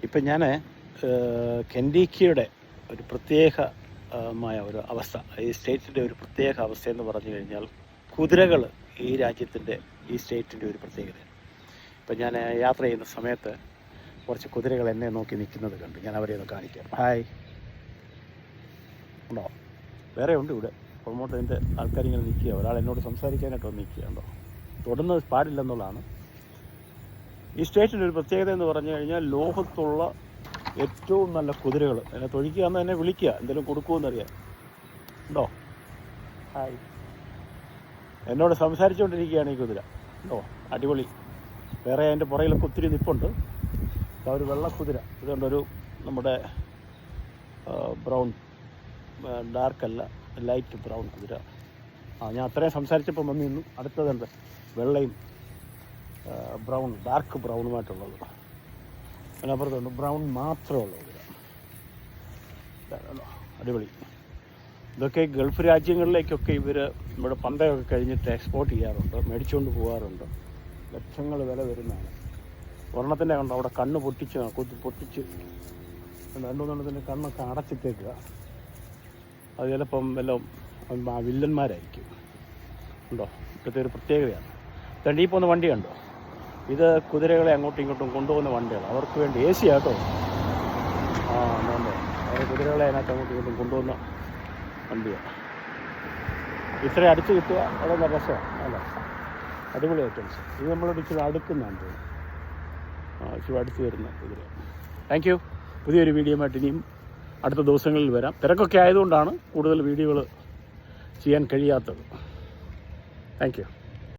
ഇപ്പം ഞാൻ കെൻഡിക്കിയുടെ ഒരു പ്രത്യേകമായ ഒരു അവസ്ഥ, ഈ സ്റ്റേറ്റിൻ്റെ ഒരു പ്രത്യേക അവസ്ഥയെന്ന് പറഞ്ഞു കഴിഞ്ഞാൽ കുതിരകൾ ഈ രാജ്യത്തിൻ്റെ, ഈ സ്റ്റേറ്റിൻ്റെ ഒരു പ്രത്യേകത. ഇപ്പം ഞാൻ യാത്ര ചെയ്യുന്ന സമയത്ത് കുറച്ച് കുതിരകൾ എന്നെ നോക്കി നിൽക്കുന്നത് കണ്ടു. ഞാൻ അവരെ ഒന്ന് കാണിക്കാം. ഹായ്, ഉണ്ടോ? വേറെ ഉണ്ട് ഇവിടെ. ഓൾമോട്ട് അതിൻ്റെ ആൾക്കാരിങ്ങനെ നിൽക്കുക. ഒരാൾ എന്നോട് സംസാരിക്കാനായിട്ട് വന്ന് നിൽക്കുക. ഉണ്ടോ? തൊടുന്നത് പാടില്ലെന്നുള്ളതാണ് ഈ സ്റ്റേറ്റിൻ്റെ ഒരു പ്രത്യേകത എന്ന് പറഞ്ഞു കഴിഞ്ഞാൽ. ലോകത്തുള്ള ഏറ്റവും നല്ല കുതിരകൾ എന്നെ തൊഴിക്കുകയെന്ന് എന്നെ വിളിക്കുക, എന്തെങ്കിലും കൊടുക്കുമെന്നറിയാം. ഉണ്ടോ? ഹായ്, എന്നോട് സംസാരിച്ചുകൊണ്ടിരിക്കുകയാണ് ഈ കുതിര. ഉണ്ടോ? അടിപൊളി. വേറെ അതിൻ്റെ പുറകിലൊക്കെ ഒത്തിരി നിൽപ്പുണ്ട്. ഒരു വെള്ളക്കുതിര ഇതുകൊണ്ടൊരു നമ്മുടെ ബ്രൗൺ, ഡാർക്കല്ല, ലൈറ്റ് ബ്രൗൺ കുതിര. ഞാൻ അത്രയും സംസാരിച്ചപ്പോൾ വന്ന് നിന്നു. അടുത്തതുണ്ട് വെള്ളയും ബ്രൗൺ, ഡാർക്ക് ബ്രൗണുമായിട്ടുള്ളത്. അതിനപ്പുറത്തുണ്ട് ബ്രൗൺ മാത്രമുള്ള കുതിര. അടിപൊളി. ഇതൊക്കെ ഗൾഫ് രാജ്യങ്ങളിലേക്കൊക്കെ ഇവർ നമ്മുടെ പന്തയൊക്കെ കഴിഞ്ഞിട്ട് എക്സ്പോർട്ട് ചെയ്യാറുണ്ട്, മേടിച്ചുകൊണ്ട് പോകാറുണ്ട്. ലക്ഷങ്ങൾ വില വരുന്നതാണ്. ഒരെണ്ണത്തിൻ്റെ കണ്ടോ അവിടെ കണ്ണ് പൊട്ടിച്ച് രണ്ടുമൂന്നെണ്ണത്തിൻ്റെ കണ്ണൊക്കെ അടച്ചിട്ടേക്കുക. അത് ചിലപ്പം വല്ല വില്ലന്മാരായിരിക്കും. ഉണ്ടോ? ഇപ്പോഴത്തെ ഒരു പ്രത്യേകതയാണ്. തണ്ടി പോകുന്ന വണ്ടി കണ്ടോ? ഇത് കുതിരകളെ അങ്ങോട്ടും ഇങ്ങോട്ടും കൊണ്ടുപോകുന്ന വണ്ടിയാണ്. അവർക്ക് വേണ്ടി AC ആട്ടോ. അവർ കുതിരകളെ അതിനകത്ത് അങ്ങോട്ടും ഇങ്ങോട്ടും കൊണ്ടുപോകുന്ന വണ്ടിയാണ്. ഇത്രയും അടുത്ത് കിട്ടുക വളരെ രസമാണ്. അല്ല, അടിപൊളി ഐറ്റംസ്. ഇത് നമ്മളോട് ഇച്ചിരി അടുക്കുന്നതാണ് തോന്നുന്നു. ഇച്ചിരി അടുത്ത് വരുന്ന കുതിര. Thank you. പുതിയൊരു വീഡിയോ ആയിട്ട് ഇനിയും അടുത്ത ദിവസങ്ങളിൽ വരാം. തിരക്കൊക്കെ ആയതുകൊണ്ടാണ് കൂടുതൽ വീഡിയോകൾ ചെയ്യാൻ കഴിയാത്തത്. Thank you.